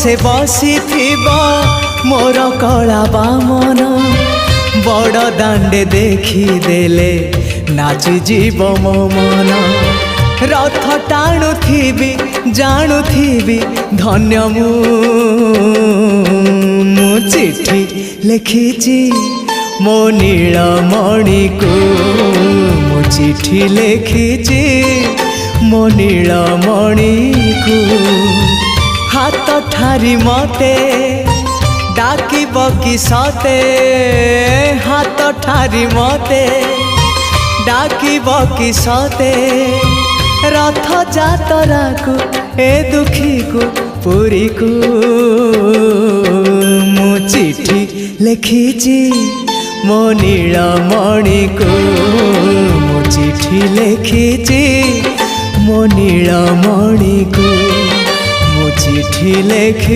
पछे बसी मोर कला बामन बड़ दांडे देखी देले नाची जीव मो मन रथ टाणुथिबी जाणुथिबी धन्य मु चिट्ठी लिखिची मो नीलमणि को मु चिट्ठी लिखिची मो नीलमणि को हाथ ठारी मते डाकिब कि सते हाथ ठारी मते डाकिब कि सते रथ जातरा को ए दुखी को पुरी को मु चिट्ठी लिखिची मो नीलमणि को मु चिट्ठी लिखिची मो नीलमणि को मु चिट्ठी लिखि